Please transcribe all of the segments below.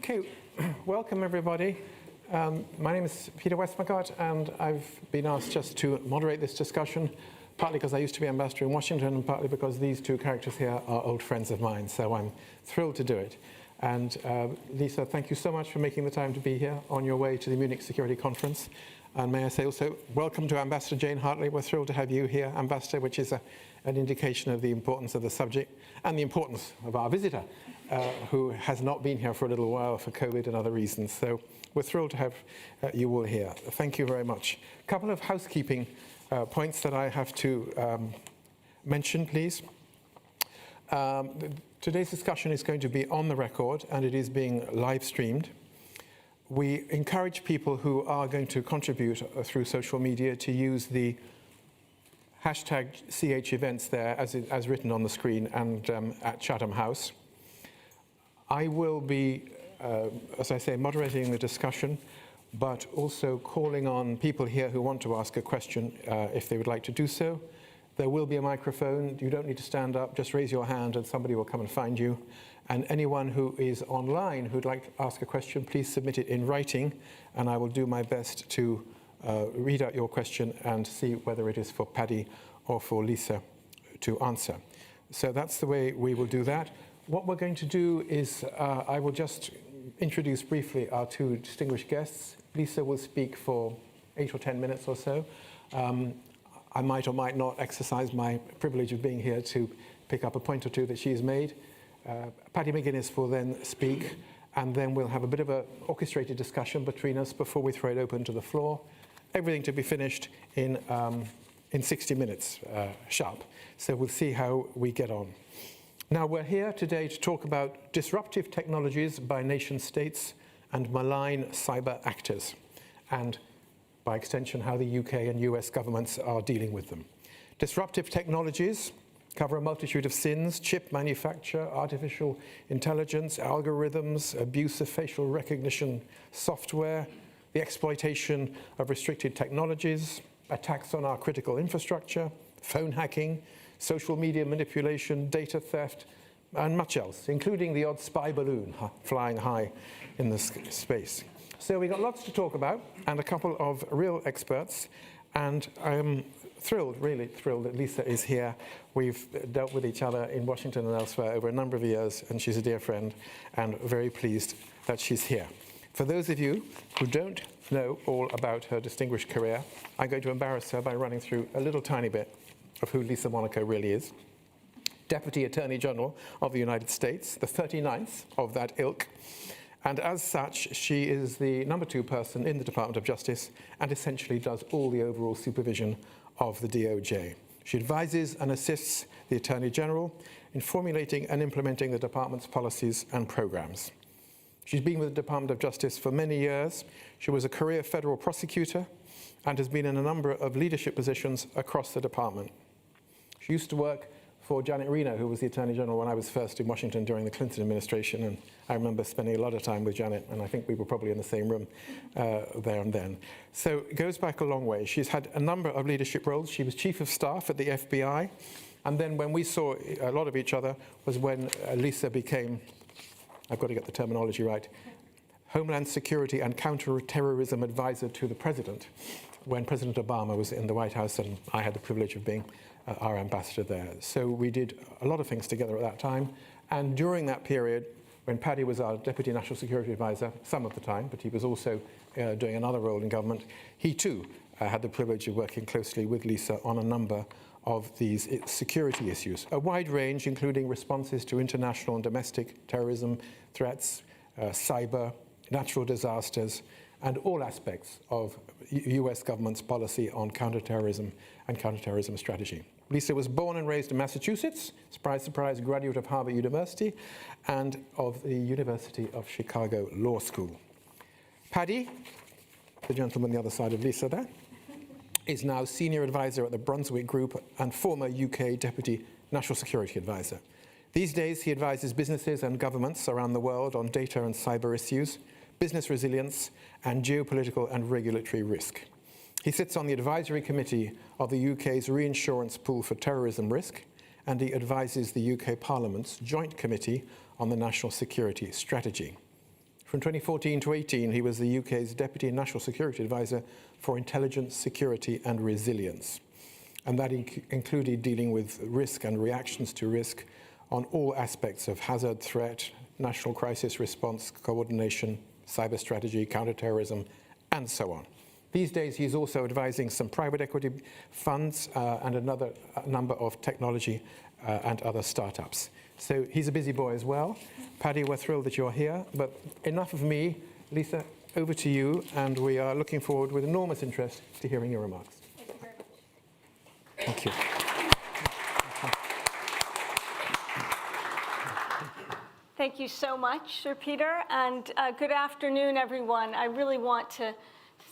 Okay, welcome everybody. My name is Peter Westmacott, and I've been asked just to moderate this discussion, partly because I used to be ambassador in Washington, and partly because these two characters here are old friends of mine, so I'm thrilled to do it. And Lisa, thank you so much for making the time to be here on your way to the Munich Security Conference. And may I say also, welcome to Ambassador Jane Hartley. We're thrilled to have you here, Ambassador, which is an indication of the importance of the subject and the importance of our visitor, who has not been here for a little while for COVID and other reasons. So we're thrilled to have you all here. Thank you very much. A couple of housekeeping points that I have to mention, please. Today's discussion is going to be on the record, and it is being live streamed. We encourage people who are going to contribute through social media to use the hashtag #CHEvents there, as written on the screen, and at Chatham House. I will be, as I say, moderating the discussion, but also calling on people here who want to ask a question if they would like to do so. There will be a microphone. You don't need to stand up. Just raise your hand and somebody will come and find you. And anyone who is online who'd like to ask a question, please submit it in writing, and I will do my best to read out your question and see whether it is for Paddy or for Lisa to answer. So that's the way we will do that. What we're going to do is I will just introduce briefly our two distinguished guests. Lisa will speak for 8 or 10 minutes or so. I might or might not exercise my privilege of being here to pick up a point or two that she's made. Paddy McGuinness will then speak, and then we'll have a bit of an orchestrated discussion between us before we throw it open to the floor. Everything to be finished in 60 minutes sharp. So we'll see how we get on. Now, we're here today to talk about disruptive technologies by nation states and malign cyber actors, and by extension, how the UK and US governments are dealing with them. Disruptive technologies cover a multitude of sins: chip manufacture, artificial intelligence, algorithms, abuse of facial recognition software, the exploitation of restricted technologies, attacks on our critical infrastructure, phone hacking, social media manipulation, data theft, and much else, including the odd spy balloon flying high in the space. So we've got lots to talk about, and a couple of real experts, and I'm thrilled, really thrilled that Lisa is here. We've dealt with each other in Washington and elsewhere over a number of years, and she's a dear friend, and very pleased that she's here. For those of you who don't know all about her distinguished career, I'm going to embarrass her by running through a little tiny bit of who Lisa Monaco really is. Deputy Attorney General of the United States, the 39th of that ilk, and as such, she is the number 2 person in the Department of Justice and essentially does all the overall supervision of the DOJ. She advises and assists the Attorney General in formulating and implementing the department's policies and programs. She's been with the Department of Justice for many years. She was a career federal prosecutor and has been in a number of leadership positions across the department. She used to work for Janet Reno, who was the Attorney General when I was first in Washington during the Clinton administration, and I remember spending a lot of time with Janet, and I think we were probably in the same room there and then. So it goes back a long way. She's had a number of leadership roles. She was Chief of Staff at the FBI, and then when we saw a lot of each other was when Lisa became, I've got to get the terminology right, Homeland Security and Counterterrorism Advisor to the President, when President Obama was in the White House, and I had the privilege of being our ambassador there. So we did a lot of things together at that time, and during that period, when Paddy was our Deputy National Security Advisor, some of the time, but he was also doing another role in government, he too had the privilege of working closely with Lisa on a number of these security issues. A wide range, including responses to international and domestic terrorism threats, cyber, natural disasters, and all aspects of US government's policy on counterterrorism and counterterrorism strategy. Lisa was born and raised in Massachusetts, surprise, surprise, graduate of Harvard University and of the University of Chicago Law School. Paddy, the gentleman on the other side of Lisa there, is now Senior Advisor at the Brunswick Group and former UK Deputy National Security Advisor. These days, he advises businesses and governments around the world on data and cyber issues, business resilience, and geopolitical and regulatory risk. He sits on the advisory committee of the UK's reinsurance pool for terrorism risk, and he advises the UK Parliament's Joint Committee on the National Security Strategy. From 2014 to 18, he was the UK's Deputy National Security Advisor for Intelligence, Security and Resilience. And that included dealing with risk and reactions to risk on all aspects of hazard, threat, national crisis response, coordination, cyber strategy, counterterrorism, and so on. These days, he's also advising some private equity funds and another number of technology and other startups. So he's a busy boy as well. Paddy, we're thrilled that you're here, but enough of me. Lisa, over to you, and we are looking forward with enormous interest to hearing your remarks. Thank you very much. Thank you. Thank you so much, Sir Peter, and good afternoon, everyone. I really want to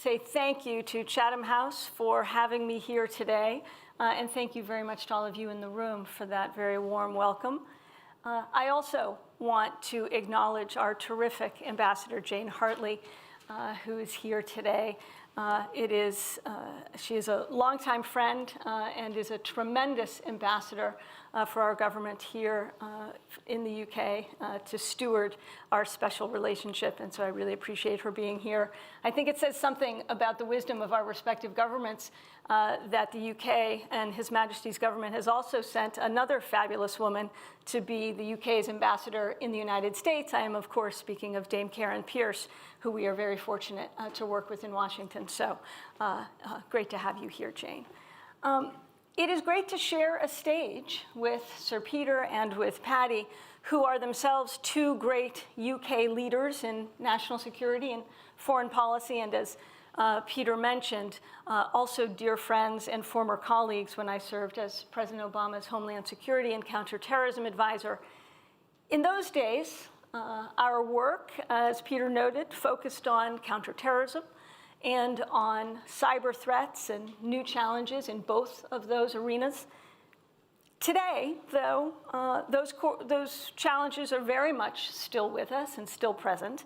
say thank you to Chatham House for having me here today, and thank you very much to all of you in the room for that very warm welcome. I also want to acknowledge our terrific Ambassador Jane Hartley, who is here today. She is a longtime friend and is a tremendous ambassador for our government here in the UK to steward our special relationship, and so I really appreciate her being here. I think it says something about the wisdom of our respective governments that the UK and His Majesty's government has also sent another fabulous woman to be the UK's ambassador in the United States. I am, of course, speaking of Dame Karen Pierce, who we are very fortunate to work with in Washington. So great to have you here, Jane. It is great to share a stage with Sir Peter and with Paddy, who are themselves two great UK leaders in national security and foreign policy, and as Peter mentioned, also dear friends and former colleagues when I served as President Obama's Homeland Security and Counterterrorism Advisor. In those days, our work, as Peter noted, focused on counterterrorism and on cyber threats and new challenges in both of those arenas. Today, though, those challenges are very much still with us and still present.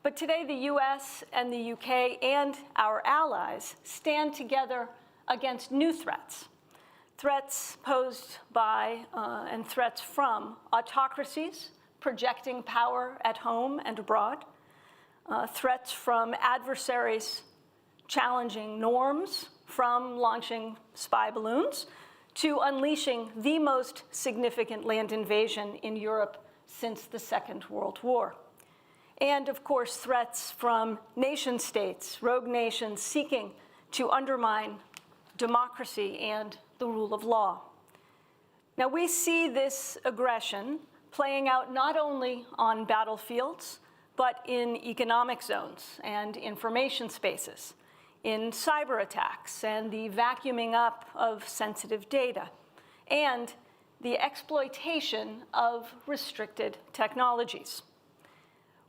But today, the US and the UK and our allies stand together against new threats. Threats posed by and threats from autocracies projecting power at home and abroad. Threats from adversaries challenging norms, from launching spy balloons to unleashing the most significant land invasion in Europe since the Second World War. And of course, threats from nation states, rogue nations seeking to undermine democracy and the rule of law. Now, we see this aggression playing out not only on battlefields, but in economic zones and information spaces, in cyber attacks and the vacuuming up of sensitive data, and the exploitation of restricted technologies.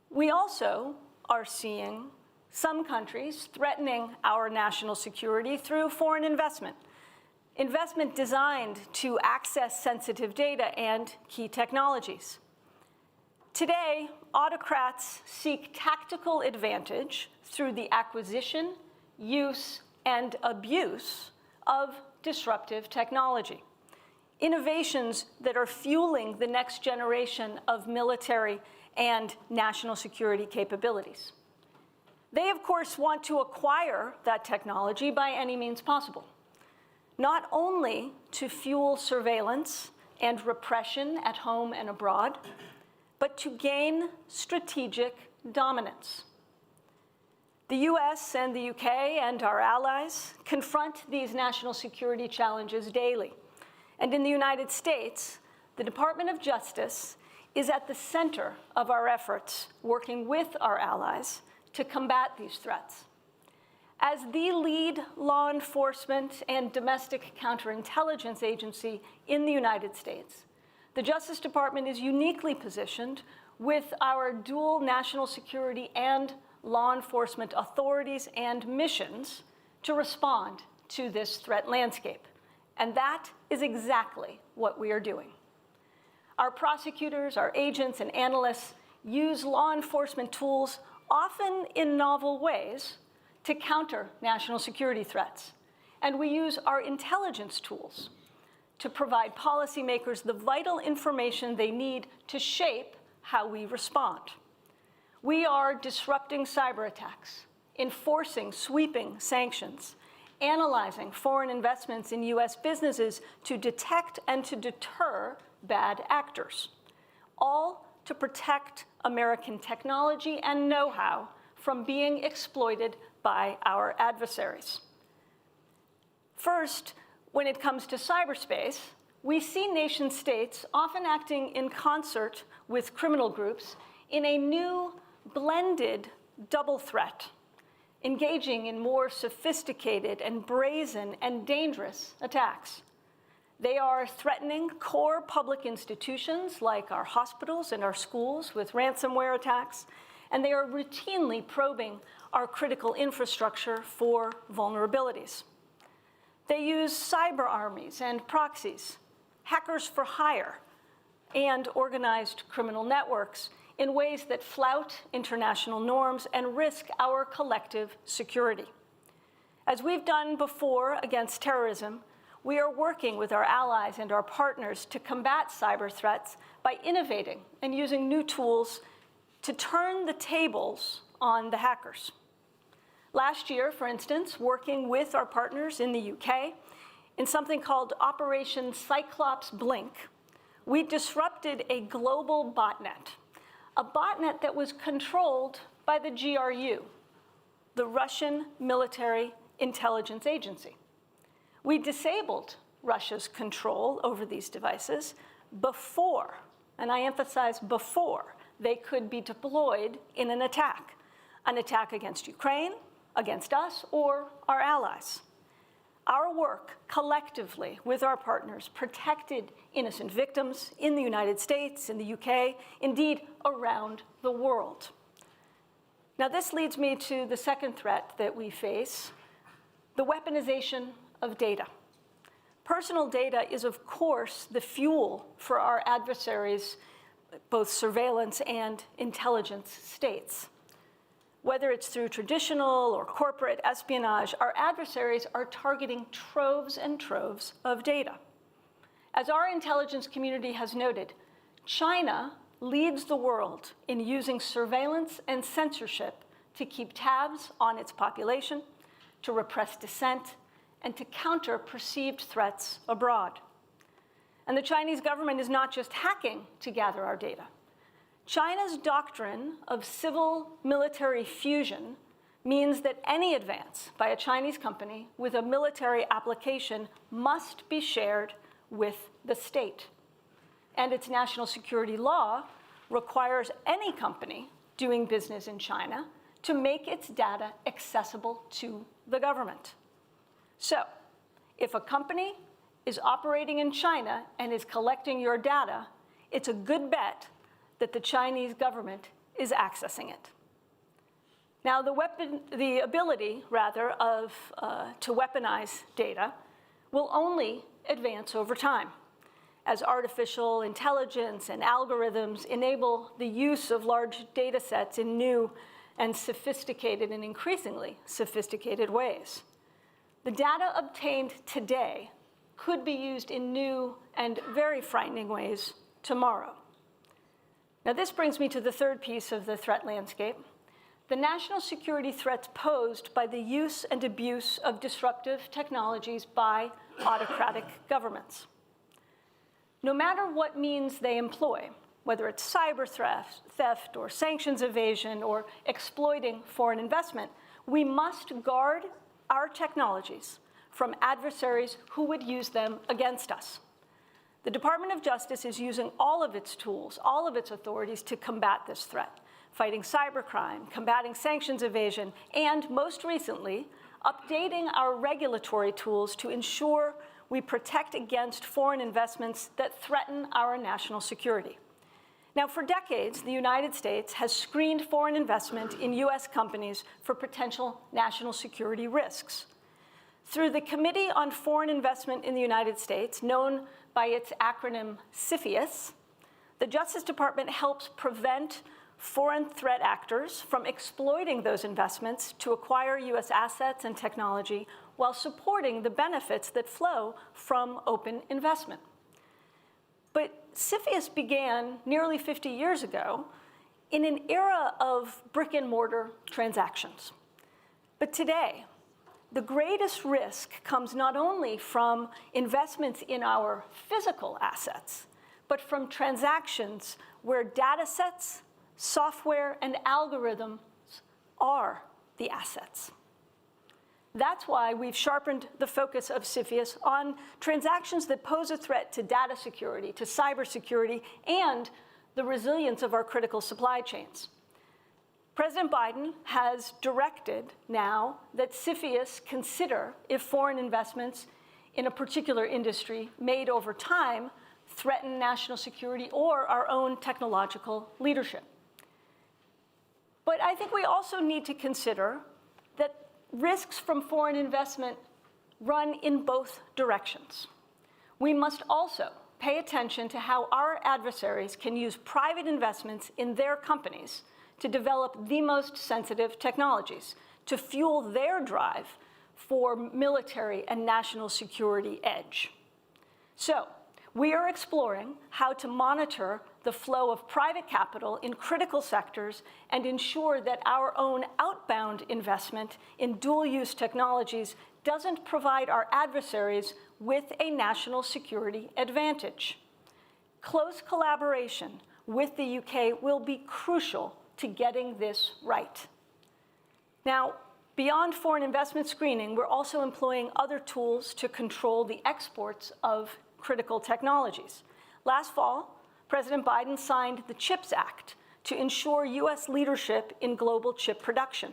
We also are seeing some countries threatening our national security through foreign investment designed to access sensitive data and key technologies. Today, autocrats seek tactical advantage through the acquisition, use, and abuse of disruptive technology, innovations that are fueling the next generation of military and national security capabilities. They, of course, want to acquire that technology by any means possible, not only to fuel surveillance and repression at home and abroad, but to gain strategic dominance. The US and the UK and our allies confront these national security challenges daily. And in the United States, the Department of Justice is at the center of our efforts, working with our allies to combat these threats. As the lead law enforcement and domestic counterintelligence agency in the United States, the Justice Department is uniquely positioned with our dual national security and law enforcement authorities and missions to respond to this threat landscape. And that is exactly what we are doing. Our prosecutors, our agents, and analysts use law enforcement tools, often in novel ways, to counter national security threats. And we use our intelligence tools to provide policymakers the vital information they need to shape how we respond. We are disrupting cyber attacks, enforcing sweeping sanctions, analyzing foreign investments in US businesses to detect and to deter bad actors, all to protect American technology and know-how from being exploited by our adversaries. First, when it comes to cyberspace, we see nation states often acting in concert with criminal groups in a new, blended double threat, engaging in more sophisticated and brazen and dangerous attacks. They are threatening core public institutions like our hospitals and our schools with ransomware attacks, and they are routinely probing our critical infrastructure for vulnerabilities. They use cyber armies and proxies, hackers for hire, and organized criminal networks in ways that flout international norms and risk our collective security. As we've done before against terrorism, we are working with our allies and our partners to combat cyber threats by innovating and using new tools to turn the tables on the hackers. Last year, for instance, working with our partners in the UK, in something called Operation Cyclops Blink, we disrupted a global botnet, a botnet that was controlled by the GRU, the Russian military intelligence agency. We disabled Russia's control over these devices before, and I emphasize before, they could be deployed in an attack against Ukraine, against us, or our allies. Our work collectively with our partners protected innocent victims in the United States, in the UK, indeed around the world. Now this leads me to the second threat that we face, the weaponization of data. Personal data is, of course, the fuel for our adversaries' both surveillance and intelligence states. Whether it's through traditional or corporate espionage, our adversaries are targeting troves and troves of data. As our intelligence community has noted, China leads the world in using surveillance and censorship to keep tabs on its population, to repress dissent, and to counter perceived threats abroad. And the Chinese government is not just hacking to gather our data. China's doctrine of civil-military fusion means that any advance by a Chinese company with a military application must be shared with the state. And its national security law requires any company doing business in China to make its data accessible to the government. So, if a company is operating in China and is collecting your data, it's a good bet that the Chinese government is accessing it. Now, the ability, rather, to weaponize data will only advance over time as artificial intelligence and algorithms enable the use of large data sets in new and sophisticated and increasingly sophisticated ways. The data obtained today could be used in new and very frightening ways tomorrow. Now, this brings me to the third piece of the threat landscape, the national security threats posed by the use and abuse of disruptive technologies by autocratic governments. No matter what means they employ, whether it's cyber theft or sanctions evasion or exploiting foreign investment, we must guard our technologies from adversaries who would use them against us. The Department of Justice is using all of its tools, all of its authorities to combat this threat, fighting cybercrime, combating sanctions evasion, and most recently, updating our regulatory tools to ensure we protect against foreign investments that threaten our national security. Now, for decades, the United States has screened foreign investment in US companies for potential national security risks. Through the Committee on Foreign Investment in the United States, known by its acronym CFIUS, the Justice Department helps prevent foreign threat actors from exploiting those investments to acquire US assets and technology while supporting the benefits that flow from open investment. But CFIUS began nearly 50 years ago in an era of brick and mortar transactions. But today, the greatest risk comes not only from investments in our physical assets, but from transactions where data sets, software, and algorithms are the assets. That's why we've sharpened the focus of CFIUS on transactions that pose a threat to data security, to cybersecurity, and the resilience of our critical supply chains. President Biden has directed now that CFIUS consider if foreign investments in a particular industry made over time threaten national security or our own technological leadership. But I think we also need to consider that risks from foreign investment run in both directions. We must also pay attention to how our adversaries can use private investments in their companies to develop the most sensitive technologies, to fuel their drive for military and national security edge. So, we are exploring how to monitor the flow of private capital in critical sectors and ensure that our own outbound investment in dual-use technologies doesn't provide our adversaries with a national security advantage. Close collaboration with the UK will be crucial to getting this right. Now, beyond foreign investment screening, we're also employing other tools to control the exports of critical technologies. Last fall, President Biden signed the CHIPS Act to ensure US leadership in global chip production.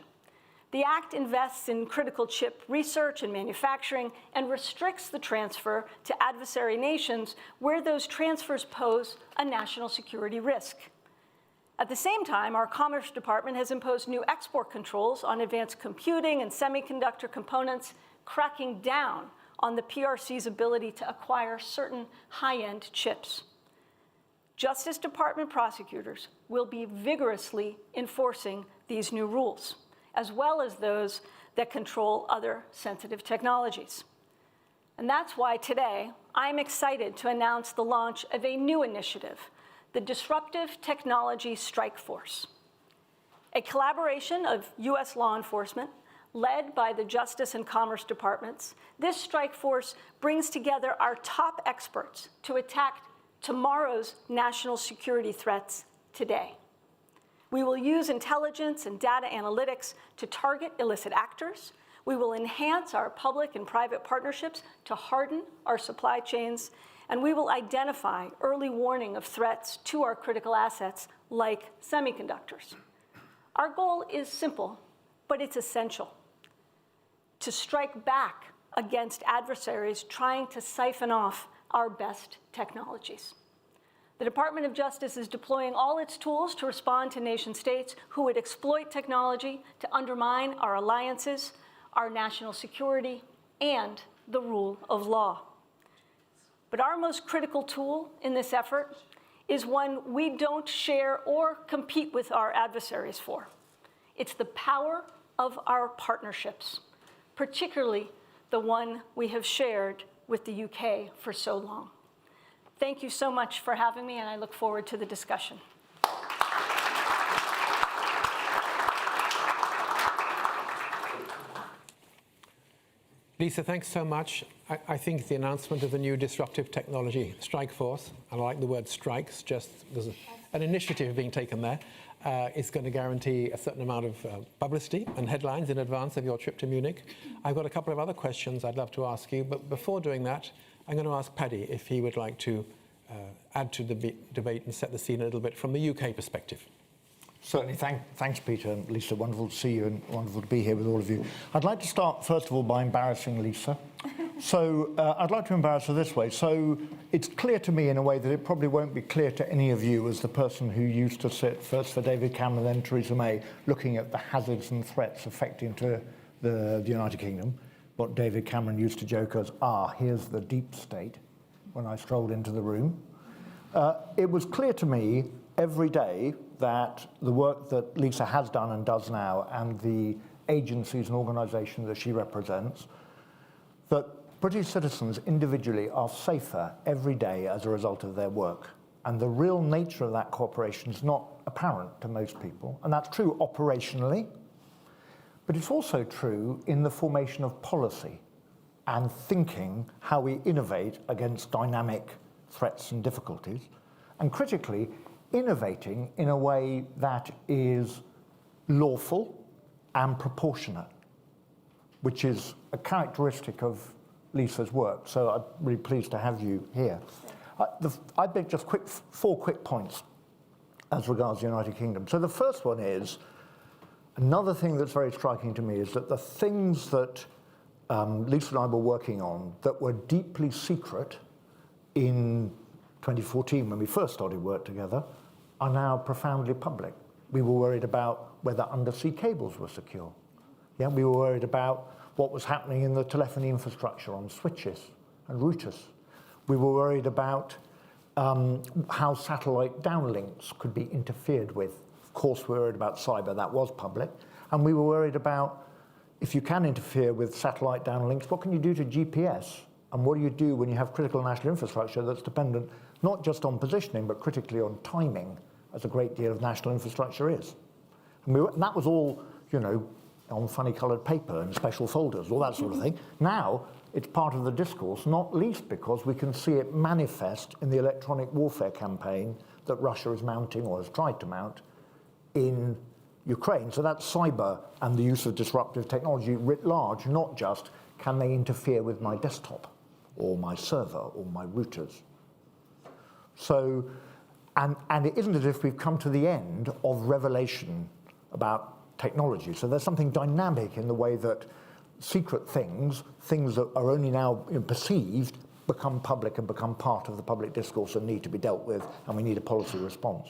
The act invests in critical chip research and manufacturing and restricts the transfer to adversary nations where those transfers pose a national security risk. At the same time, our Commerce Department has imposed new export controls on advanced computing and semiconductor components, cracking down on the PRC's ability to acquire certain high-end chips. Justice Department prosecutors will be vigorously enforcing these new rules, as well as those that control other sensitive technologies. And that's why today, I'm excited to announce the launch of a new initiative, the Disruptive Technology Strike Force, a collaboration of US law enforcement led by the Justice and Commerce Departments. This strike force brings together our top experts to attack tomorrow's national security threats today. We will use intelligence and data analytics to target illicit actors. We will enhance our public and private partnerships to harden our supply chains, and we will identify early warning of threats to our critical assets like semiconductors. Our goal is simple, but it's essential: to strike back against adversaries trying to siphon off our best technologies. The Department of Justice is deploying all its tools to respond to nation states who would exploit technology to undermine our alliances, our national security, and the rule of law. But our most critical tool in this effort is one we don't share or compete with our adversaries for. It's the power of our partnerships, particularly the one we have shared with the UK for so long. Thank you so much for having me, and I look forward to the discussion. Lisa, thanks so much. I think the announcement of the new Disruptive Technology Strike Force, I like the word strikes, just there's an initiative being taken there, is going to guarantee a certain amount of publicity and headlines in advance of your trip to Munich. I've got a couple of other questions I'd love to ask you, but before doing that, I'm going to ask Paddy if he would like to add to the debate and set the scene a little bit from the UK perspective. Certainly. Thanks, Peter and Lisa. Wonderful to see you and wonderful to be here with all of you. I'd like to start, first of all, by embarrassing Lisa. So I'd like to embarrass her this way. So it's clear to me in a way that it probably won't be clear to any of you as the person who used to sit first for David Cameron, then Theresa May, looking at the hazards and threats affecting to the United Kingdom. What David Cameron used to joke as, here's the deep state, when I strolled into the room. It was clear to me every day that the work that Lisa has done and does now, and the agencies and organisations that she represents, that British citizens individually are safer every day as a result of their work. and the real nature of that cooperation is not apparent to most people. And that's true operationally, but it's also true in the formation of policy and thinking how we innovate against dynamic threats and difficulties, and critically, innovating in a way that is lawful and proportionate, which is a characteristic of Lisa's work. So I'm really pleased to have you here. I'd make just four quick points as regards the United Kingdom. So the first one is, another thing that's very striking to me is that the things that Lisa and I were working on that were deeply secret in 2014 when we first started work together are now profoundly public. We were worried about whether undersea cables were secure. Yeah, we were worried about what was happening in the telephony infrastructure on switches and routers. We were worried about how satellite downlinks could be interfered with. Of course, we were worried about cyber, that was public. And we were worried about, if you can interfere with satellite downlinks, what can you do to GPS? And what do you do when you have critical national infrastructure that's dependent not just on positioning, but critically on timing, as a great deal of national infrastructure is? And that was all, you know, on funny-coloured paper and special folders, all that sort of thing. Now, it's part of the discourse, not least because we can see it manifest in the electronic warfare campaign that Russia is mounting, or has tried to mount, in Ukraine. So that's cyber and the use of disruptive technology writ large, not just can they interfere with my desktop or my server or my routers. So, and it isn't as if we've come to the end of revelation about technology. So there's something dynamic in the way that secret things that are only now perceived, become public and become part of the public discourse and need to be dealt with, and we need a policy response.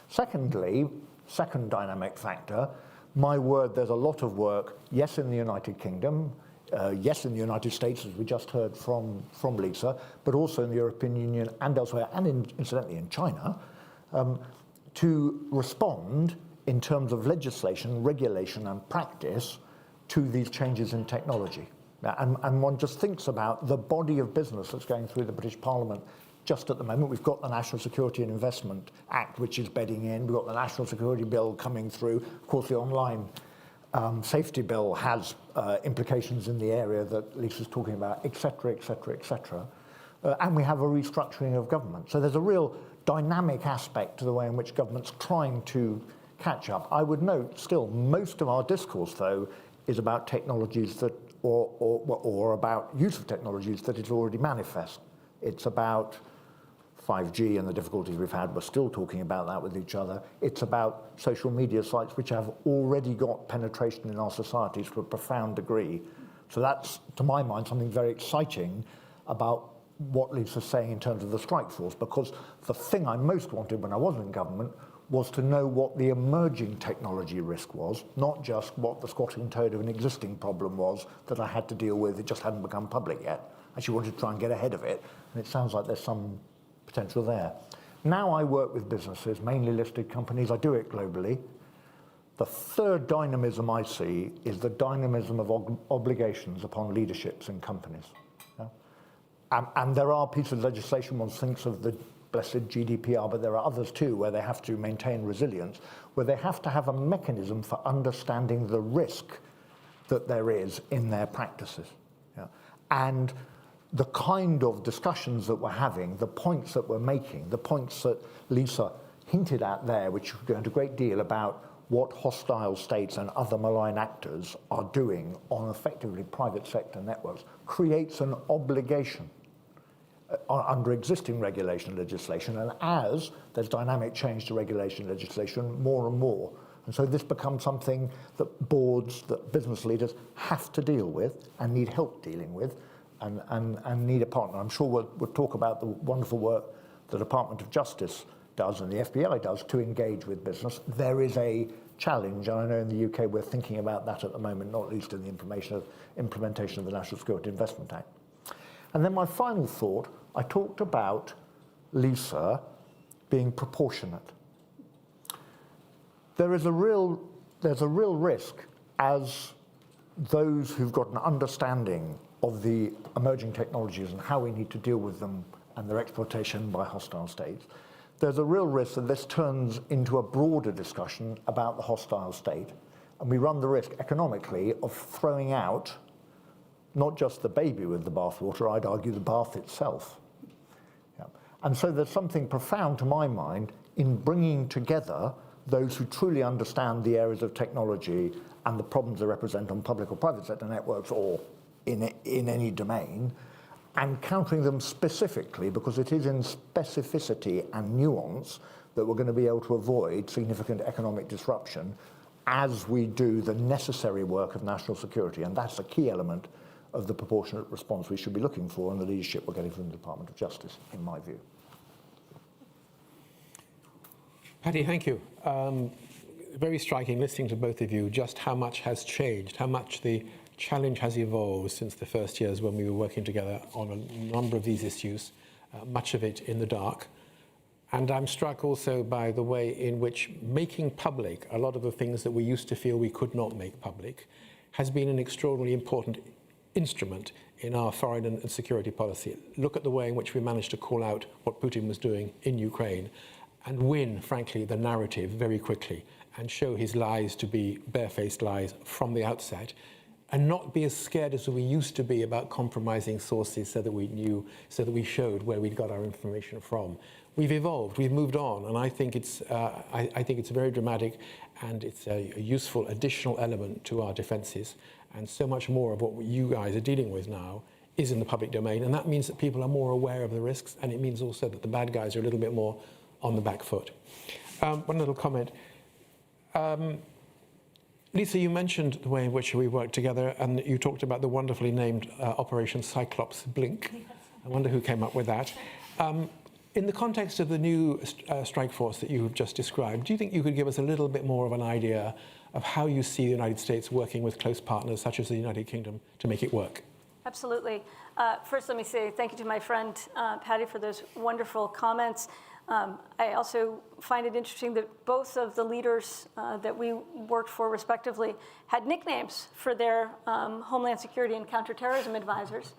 Secondly, second dynamic factor, my word, there's a lot of work, yes, in the United Kingdom, yes, in the United States, as we just heard from Lisa, but also in the European Union and elsewhere, and incidentally in China, to respond in terms of legislation, regulation, and practice to these changes in technology. And one just thinks about the body of business that's going through the British Parliament just at the moment. We've got the National Security and Investment Act, which is bedding in. We've got the National Security Bill coming through. Of course, the online safety bill has implications in the area that Lisa's talking about, et cetera, et cetera, et cetera. And we have a restructuring of government. So there's a real dynamic aspect to the way in which government's trying to catch up. I would note still, most of our discourse, though, is about technologies that, or about use of technologies that is already manifest. It's about 5G and the difficulties we've had. We're still talking about that with each other. It's about social media sites which have already got penetration in our societies to a profound degree. So that's, to my mind, something very exciting about what Lisa's saying in terms of the strike force, because the thing I most wanted when I was in government was to know what the emerging technology risk was, not just what the squatting toad of an existing problem was that I had to deal with. It just hadn't become public yet. I actually wanted to try and get ahead of it, and it sounds like there's some potential there. Now I work with businesses, mainly listed companies. I do it globally. The third dynamism I see is the dynamism of obligations upon leaderships in companies. Yeah? And there are pieces of legislation, one thinks of the blessed GDPR, but there are others too where they have to maintain resilience, where they have to have a mechanism for understanding the risk that there is in their practices. Yeah? And the kind of discussions that we're having, the points that we're making, the points that Lisa hinted at there, which go into a great deal about what hostile states and other malign actors are doing on effectively private sector networks, creates an obligation under existing regulation legislation, and as there's dynamic change to regulation legislation, more and more. And so this becomes something that boards, that business leaders have to deal with and need help dealing with, and need a partner. I'm sure we'll talk about the wonderful work the Department of Justice does and the FBI does to engage with business. There is a challenge, and I know in the UK we're thinking about that at the moment, not least in the implementation of the National Security Investment Act. And then my final thought, I talked about Lisa being proportionate. There's a real risk as those who've got an understanding of the emerging technologies and how we need to deal with them and their exploitation by hostile states, there's a real risk that this turns into a broader discussion about the hostile state, and we run the risk economically of throwing out not just the baby with the bathwater, I'd argue the bath itself. Yeah. And so there's something profound to my mind in bringing together those who truly understand the areas of technology and the problems they represent on public or private sector networks or in any domain, and countering them specifically, because it is in specificity and nuance that we're going to be able to avoid significant economic disruption as we do the necessary work of national security. And that's a key element of the proportionate response we should be looking for and the leadership we're getting from the Department of Justice, in my view. Paddy, thank you. Very striking listening to both of you, just how much has changed, how much the challenge has evolved since the first years when we were working together on a number of these issues, much of it in the dark. And I'm struck also by the way in which making public a lot of the things that we used to feel we could not make public has been an extraordinarily important instrument in our foreign and security policy. Look at the way in which we managed to call out what Putin was doing in Ukraine and win, frankly, the narrative very quickly and show his lies to be barefaced lies from the outset, and not be as scared as we used to be about compromising sources so that we knew, so that we showed where we'd got our information from. We've evolved, we've moved on, and I think it's very dramatic, and it's a useful additional element to our defences. And so much more of what you guys are dealing with now is in the public domain, and that means that people are more aware of the risks, and it means also that the bad guys are a little bit more on the back foot. One little comment. Lisa, you mentioned the way in which we worked together, and you talked about the wonderfully named Operation Cyclops Blink. Yes. I wonder who came up with that. In the context of the new strike force that you've just described, do you think you could give us a little bit more of an idea of how you see the United States working with close partners such as the United Kingdom to make it work? Absolutely. First, let me say thank you to my friend Paddy for those wonderful comments. I also find it interesting that both of the leaders that we worked for respectively had nicknames for their Homeland Security and counterterrorism advisors.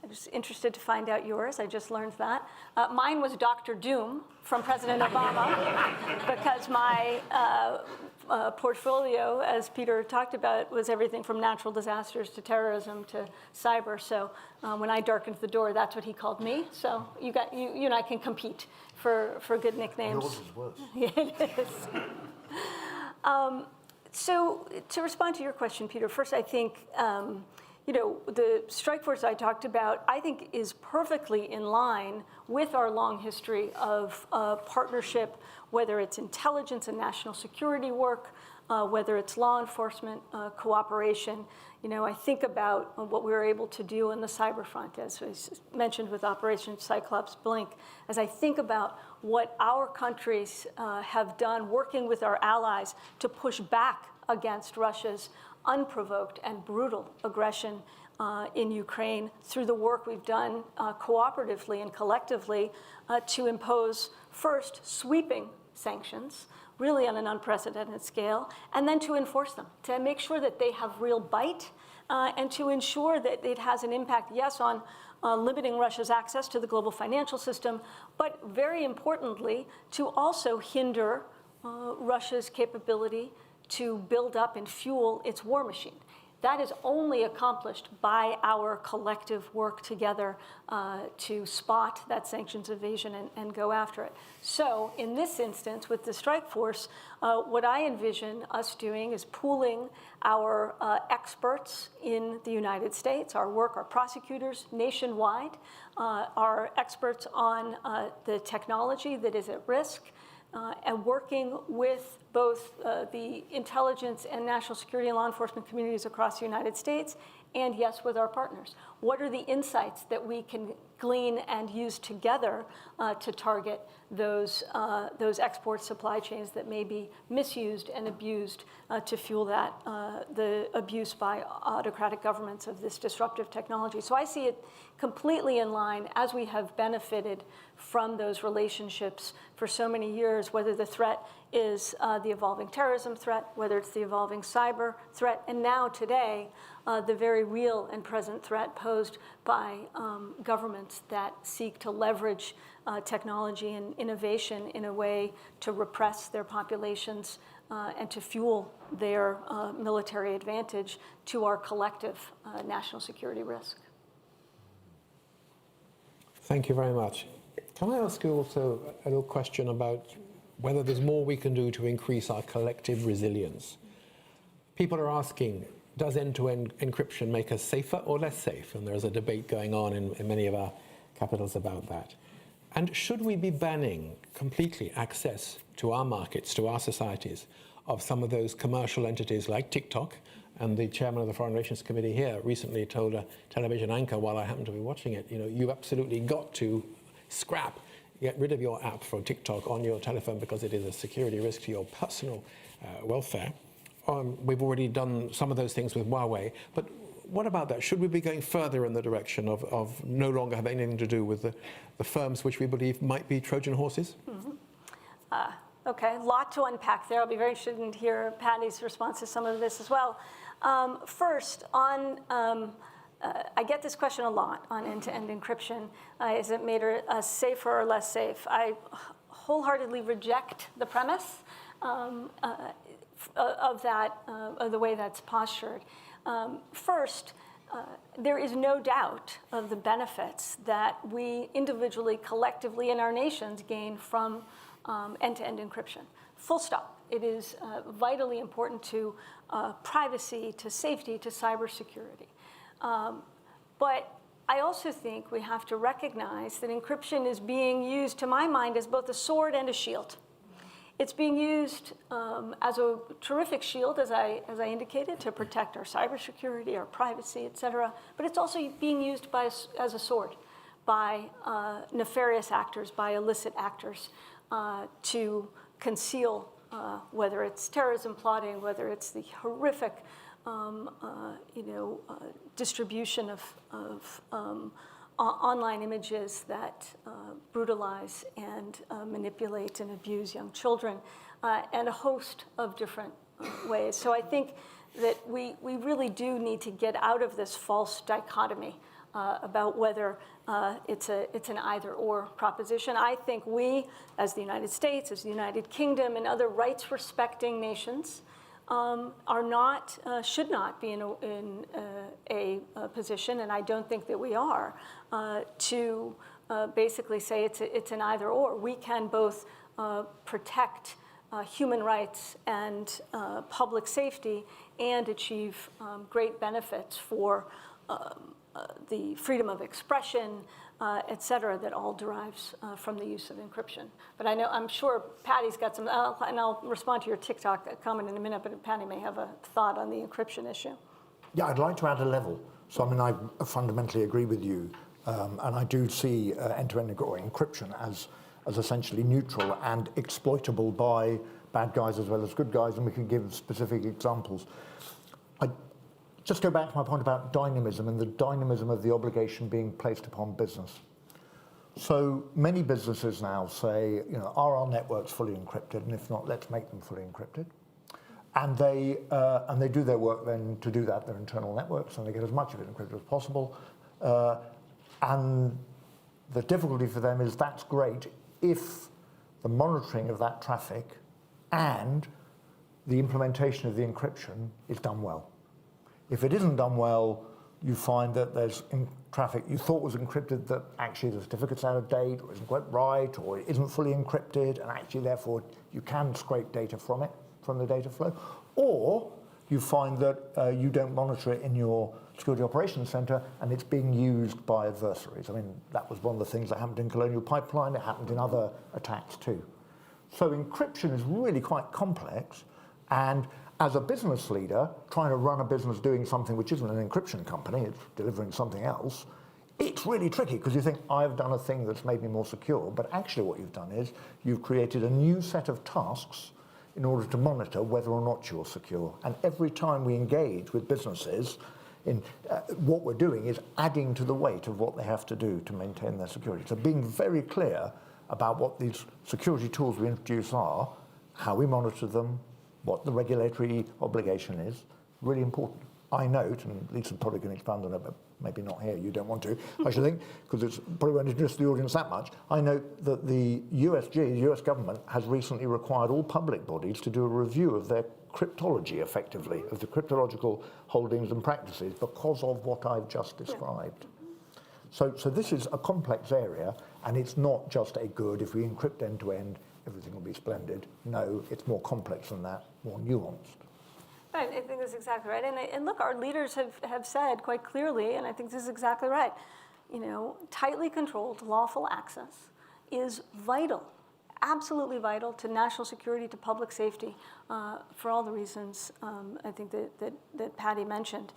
I'm just interested to find out yours. I just learned that. Mine was Dr. Doom from President Obama because my portfolio, as Peter talked about, was everything from natural disasters to terrorism to cyber. So when I darkened the door, that's what he called me. So you and I can compete for good nicknames. Yours is worse. Yeah, it is. So to respond to your question, Peter, first I think the strike force I talked about, I think, is perfectly in line with our long history of partnership, whether it's intelligence and national security work, whether it's law enforcement cooperation. I think about what we were able to do on the cyber front, as was mentioned with Operation Cyclops Blink. As I think about what our countries have done working with our allies to push back against Russia's unprovoked and brutal aggression in Ukraine through the work we've done cooperatively and collectively to impose first sweeping sanctions, really on an unprecedented scale, and then to enforce them, to make sure that they have real bite and to ensure that it has an impact, yes, on limiting Russia's access to the global financial system, but very importantly, to also hinder Russia's capability to build up and fuel its war machine. That is only accomplished by our collective work together to spot that sanctions evasion and go after it. So in this instance, with the strike force, what I envision us doing is pooling our experts in the United States, our prosecutors nationwide, our experts on the technology that is at risk, and working with both the intelligence and national security and law enforcement communities across the United States, and yes, with our partners. What are the insights that we can glean and use together to target those export supply chains that may be misused and abused to fuel the abuse by autocratic governments of this disruptive technology? So I see it completely in line, as we have benefited from those relationships for so many years, whether the threat is the evolving terrorism threat, whether it's the evolving cyber threat, and now today, the very real and present threat posed by governments that seek to leverage technology and innovation in a way to repress their populations and to fuel their military advantage to our collective national security risk. Thank you very much. Can I ask you also a little question about whether there's more we can do to increase our collective resilience? People are asking, does end-to-end encryption make us safer or less safe? And there's a debate going on in many of our capitals about that. And should we be banning completely access to our markets, to our societies, of some of those commercial entities like TikTok? And the chairman of the Foreign Relations Committee here recently told a television anchor, while I happened to be watching it, you've absolutely got to get rid of your app from TikTok on your telephone because it is a security risk to your personal welfare. We've already done some of those things with Huawei, but what about that? Should we be going further in the direction of no longer having anything to do with the firms which we believe might be Trojan horses? Mm-hmm. Okay, a lot to unpack there. I'll be very interested to hear Patty's response to some of this as well. First, I get this question a lot on end-to-end encryption. Is it made us safer or less safe? I wholeheartedly reject the premise of the way that's postured. First, there is no doubt of the benefits that we individually, collectively, in our nations gain from end-to-end encryption. Full stop. It is vitally important to privacy, to safety, to cybersecurity. But I also think we have to recognize that encryption is being used, to my mind, as both a sword and a shield. It's being used as a terrific shield, as I indicated, to protect our cybersecurity, our privacy, et cetera. But it's also being used as a sword by nefarious actors, by illicit actors, to conceal whether it's terrorism plotting, whether it's the horrific distribution of online images that brutalize and manipulate and abuse young children, and a host of different ways. So I think that we really do need to get out of this false dichotomy about whether it's an either-or proposition. I think we, as the United States, as the United Kingdom, and other rights-respecting nations, should not be in a position, and I don't think that we are, to basically say it's an either-or. We can both protect human rights and public safety and achieve great benefits for the freedom of expression, et cetera, that all derives from the use of encryption. But I'm sure Patty's got some, and I'll respond to your TikTok comment in a minute, but Patty may have a thought on the encryption issue. Yeah, I'd like to add a level. So, I mean, I fundamentally agree with you, and I do see end-to-end encryption as essentially neutral and exploitable by bad guys as well as good guys, and we can give specific examples. Just go back to my point about dynamism and the dynamism of the obligation being placed upon business. So many businesses now say, are our networks fully encrypted? And if not, let's make them fully encrypted. And they do their work then to do that, their internal networks, and they get as much of it encrypted as possible. And the difficulty for them is that's great if the monitoring of that traffic and the implementation of the encryption is done well. If it isn't done well, you find that there's traffic you thought was encrypted that actually the certificate's out of date or isn't quite right or it isn't fully encrypted, and actually therefore you can scrape data from it, from the data flow. Or you find that you don't monitor it in your security operations center and it's being used by adversaries. I mean, that was one of the things that happened in Colonial Pipeline. It happened in other attacks too. So encryption is really quite complex, and as a business leader, trying to run a business doing something which isn't an encryption company, it's delivering something else, it's really tricky because you think, I've done a thing that's made me more secure, but actually what you've done is you've created a new set of tasks in order to monitor whether or not you're secure. And every time we engage with businesses, what we're doing is adding to the weight of what they have to do to maintain their security. So being very clear about what these security tools we introduce are, how we monitor them, what the regulatory obligation is, really important. I note, and Lisa probably can expand on it, but maybe not here, you don't want to, I should think, because it's probably won't interest the audience that much. I note that the USG, the US government, has recently required all public bodies to do a review of their cryptology, effectively, of the cryptological holdings and practices because of what I've just described. So this is a complex area, and it's not just a good, if we encrypt end to end, everything will be splendid. No, it's more complex than that, more nuanced. Right, I think that's exactly right. And look, our leaders have said quite clearly, and I think this is exactly right, tightly controlled lawful access is vital, absolutely vital to national security, to public safety, for all the reasons I think that Patty mentioned.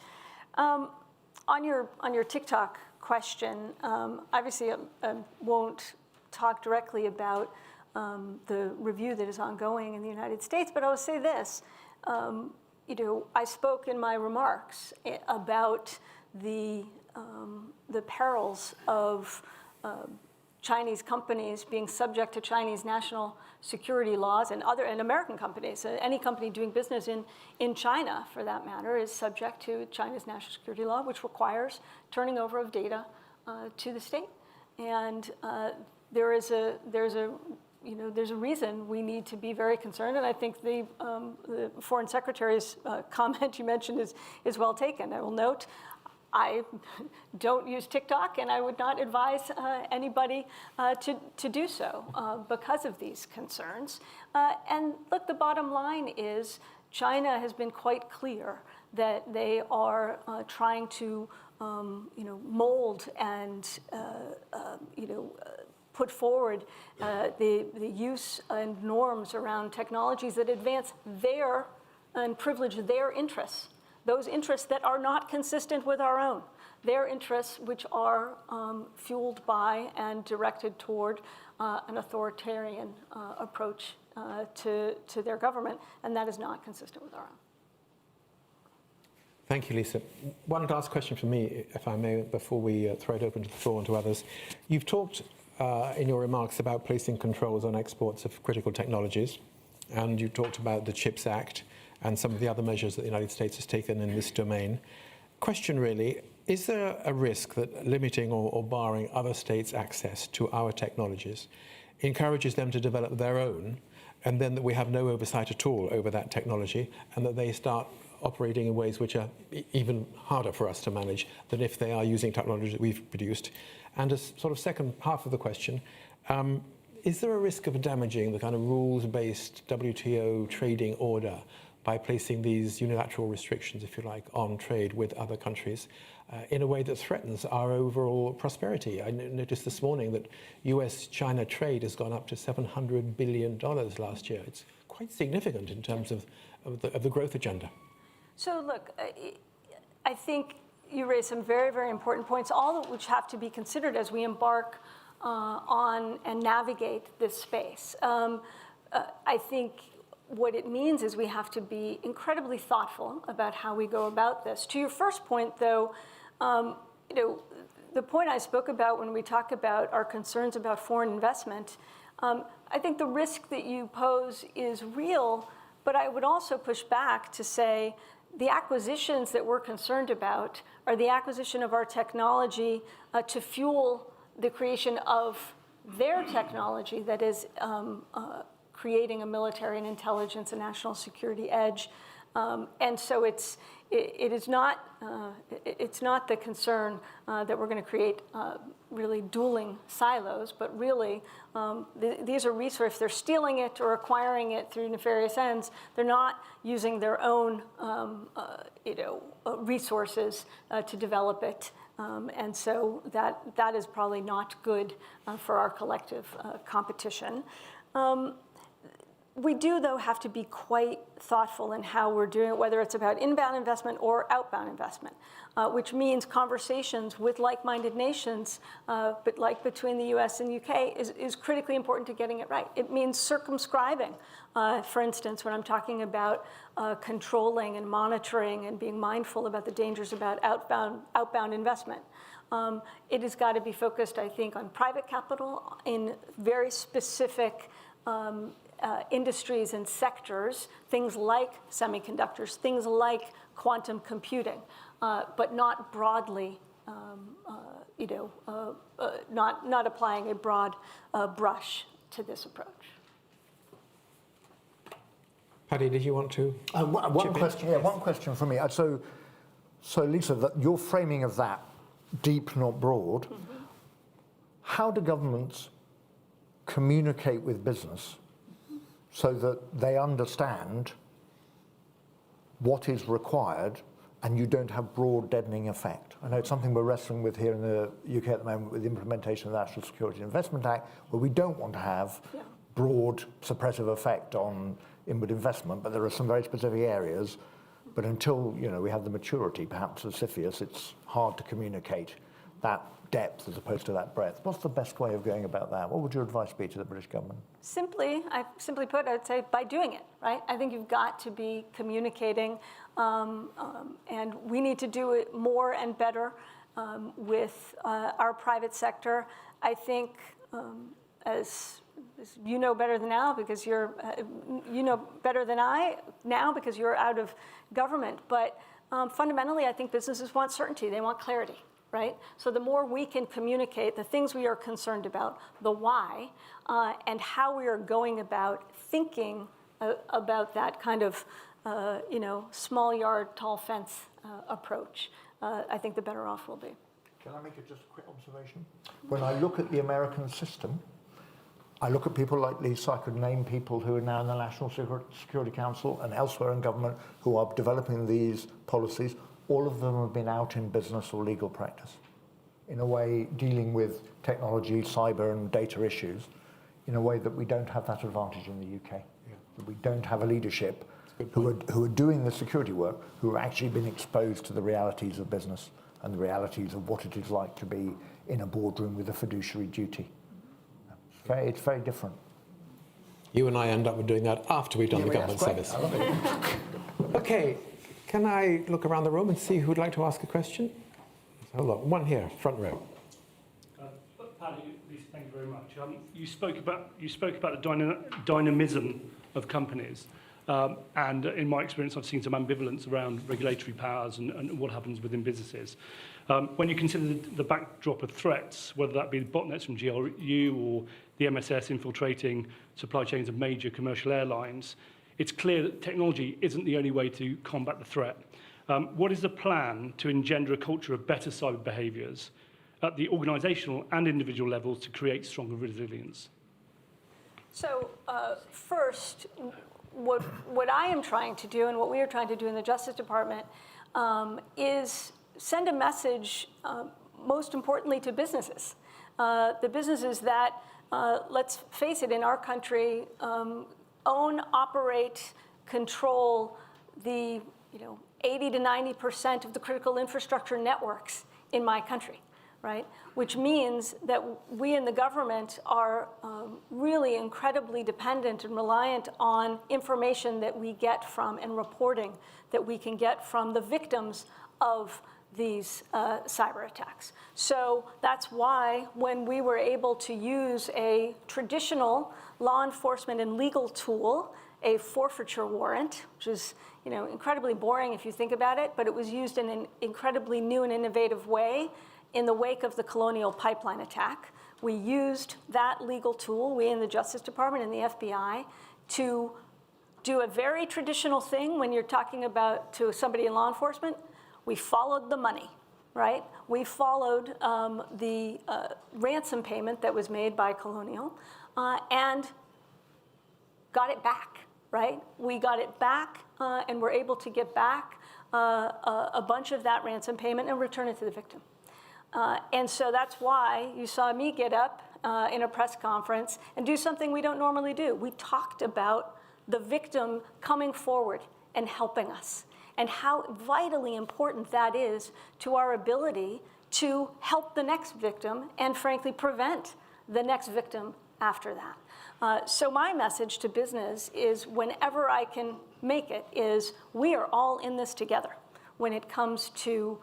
On your TikTok question, obviously I won't talk directly about the review that is ongoing in the United States, but I will say this. I spoke in my remarks about the perils of Chinese companies being subject to Chinese national security laws, and American companies. Any company doing business in China, for that matter, is subject to China's national security law, which requires turning over of data to the state. And there's a reason we need to be very concerned, and I think the Foreign Secretary's comment you mentioned is well taken. I will note, I don't use TikTok, and I would not advise anybody to do so because of these concerns. And look, the bottom line is China has been quite clear that they are trying to mold and put forward the use and norms around technologies that advance their and privilege their interests, those interests that are not consistent with our own, their interests which are fueled by and directed toward an authoritarian approach to their government, and that is not consistent with our own. Thank you, Lisa. One last question from me, if I may, before we throw it open to the floor and to others. You've talked in your remarks about placing controls on exports of critical technologies, and you talked about the CHIPS Act and some of the other measures that the United States has taken in this domain. Question really, is there a risk that limiting or barring other states' access to our technologies encourages them to develop their own, and then that we have no oversight at all over that technology, and that they start operating in ways which are even harder for us to manage than if they are using technology that we've produced? And a sort of second half of the question, is there a risk of damaging the kind of rules-based WTO trading order by placing these unilateral restrictions, if you like, on trade with other countries in a way that threatens our overall prosperity? I noticed this morning that US-China trade has gone up to $700 billion last year. It's quite significant in terms of the growth agenda. So look, I think you raised some very, very important points, all of which have to be considered as we embark on and navigate this space. I think what it means is we have to be incredibly thoughtful about how we go about this. To your first point, though, the point I spoke about when we talk about our concerns about foreign investment, I think the risk that you pose is real, but I would also push back to say the acquisitions that we're concerned about are the acquisition of our technology to fuel the creation of their technology that is creating a military and intelligence and national security edge. And so it's not the concern that we're going to create really dueling silos, but really these are resources. If they're stealing it or acquiring it through nefarious ends, they're not using their own resources to develop it. And so that is probably not good for our collective competition. We do, though, have to be quite thoughtful in how we're doing it, whether it's about inbound investment or outbound investment, which means conversations with like-minded nations, but like between the US and UK, is critically important to getting it right. It means circumscribing, for instance, when I'm talking about controlling and monitoring and being mindful about the dangers about outbound investment. It has got to be focused, I think, on private capital in very specific industries and sectors, things like semiconductors, things like quantum computing, but not broadly, not applying a broad brush to this approach. Paddy, did you want to? One question from me. So Lisa, your framing of that, deep, not broad, mm-hmm. How do governments communicate with business so that they understand what is required and you don't have broad deadening effect? I know it's something we're wrestling with here in the UK at the moment with the implementation of the National Security and Investment Act, where we don't want to have broad suppressive effect on inward investment, but there are some very specific areas. But until we have the maturity, perhaps of CFIUS, it's hard to communicate that depth as opposed to that breadth. What's the best way of going about that? What would your advice be to the British government? Simply put, I'd say by doing it, right? I think you've got to be communicating, and we need to do it more and better with our private sector. I think, as you know better than now, because you know better than I now because you're out of government. But fundamentally, I think businesses want certainty. They want clarity. Right? So the more we can communicate the things we are concerned about, the why, and how we are going about thinking about that kind of, small yard, tall fence approach, I think the better off we'll be. Can I make just a quick observation? When I look at the American system, I look at people like Lisa. I could name people who are now in the National Security Council and elsewhere in government who are developing these policies. All of them have been out in business or legal practice, in a way dealing with technology, cyber and data issues, in a way that we don't have that advantage in the UK. Yeah. That we don't have a leadership who are doing the security work, who have actually been exposed to the realities of business and the realities of what it is like to be in a boardroom with a fiduciary duty. It's very different. You and I end up doing that after we've done the government service. I love it. Okay. Can I look around the room and see who'd like to ask a question? Hold on, one here, front row. Paddy, Lisa, thank you very much. You spoke about the dynamism of companies, and in my experience, I've seen some ambivalence around regulatory powers and what happens within businesses. When you consider the backdrop of threats, whether that be the botnets from GRU or the MSS infiltrating supply chains of major commercial airlines, it's clear that technology isn't the only way to combat the threat. What is the plan to engender a culture of better cyber behaviours at the organisational and individual levels to create stronger resilience? So first, what I am trying to do and what we are trying to do in the Justice Department is send a message, most importantly, to businesses. The businesses that, let's face it, in our country, own, operate, control the 80 to 90% of the critical infrastructure networks in my country, right? Which means that we in the government are really incredibly dependent and reliant on information that we get from and reporting that we can get from the victims of these cyber attacks. So that's why when we were able to use a traditional law enforcement and legal tool, a forfeiture warrant, which is incredibly boring if you think about it, but it was used in an incredibly new and innovative way in the wake of the Colonial Pipeline attack. We used that legal tool, we in the Justice Department and the FBI, to do a very traditional thing when you're talking about to somebody in law enforcement. We followed the money, right? We followed the ransom payment that was made by Colonial and got it back, right? We got it back and were able to get back a bunch of that ransom payment and return it to the victim. And so that's why you saw me get up in a press conference and do something we don't normally do. We talked about the victim coming forward and helping us, and how vitally important that is to our ability to help the next victim and, frankly, prevent the next victim after that. So my message to business is, whenever I can make it, is we are all in this together when it comes to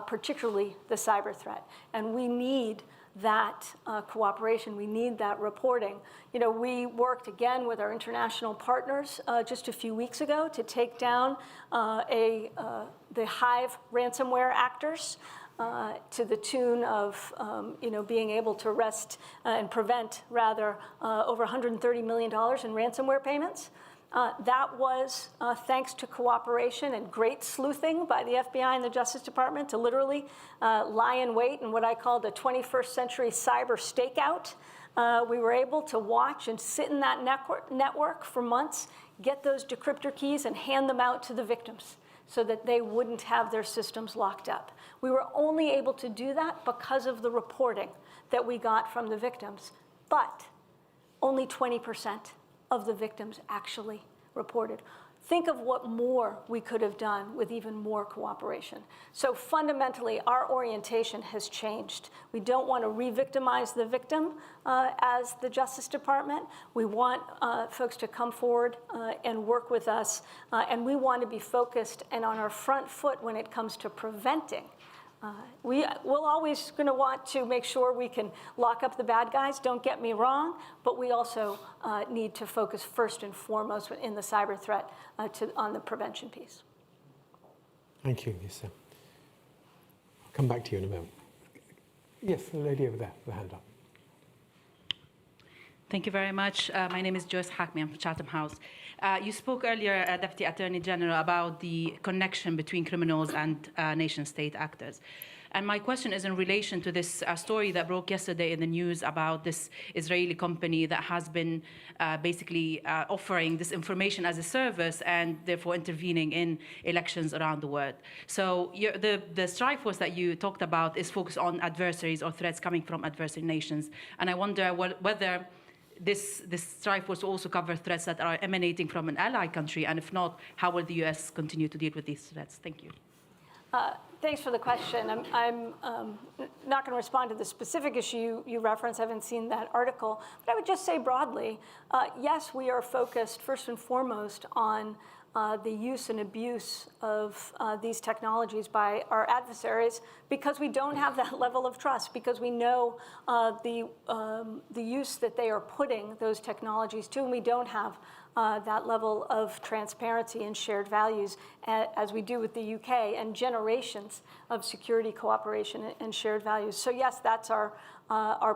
particularly the cyber threat. And we need that cooperation. We need that reporting. You know, we worked again with our international partners just a few weeks ago to take down the Hive ransomware actors to the tune of, you know, being able to arrest and prevent, rather, over $130 million in ransomware payments. That was thanks to cooperation and great sleuthing by the FBI and the Justice Department to literally lie in wait in what I called a 21st century cyber stakeout. We were able to watch and sit in that network for months, get those decryptor keys and hand them out to the victims so that they wouldn't have their systems locked up. We were only able to do that because of the reporting that we got from the victims. But only 20% of the victims actually reported. Think of what more we could have done with even more cooperation. So fundamentally, our orientation has changed. We don't want to re-victimize the victim as the Justice Department. We want folks to come forward and work with us, and we want to be focused and on our front foot when it comes to preventing. We're always going to want to make sure we can lock up the bad guys, don't get me wrong, but we also need to focus first and foremost in the cyber threat on the prevention piece. Thank you, Lisa. I'll come back to you in a moment. Yes, the lady over there, the hand up. Thank you very much. My name is Joyce Hackney. I'm from Chatham House. You spoke earlier, Deputy Attorney General, about the connection between criminals and nation-state actors. And my question is in relation to this story that broke yesterday in the news about this Israeli company that has been basically offering this information as a service and therefore intervening in elections around the world. So the strike force that you talked about is focused on adversaries or threats coming from adversary nations. And I wonder whether this strike force will also cover threats that are emanating from an ally country, and if not, how will the U.S. continue to deal with these threats? Thank you. Thanks for the question. I'm not going to respond to the specific issue you referenced. I haven't seen that article. But I would just say broadly, yes, we are focused first and foremost on the use and abuse of these technologies by our adversaries because we don't have that level of trust, because we know the use that they are putting those technologies to, and we don't have that level of transparency and shared values as we do with the UK and generations of security cooperation and shared values. So yes, that's our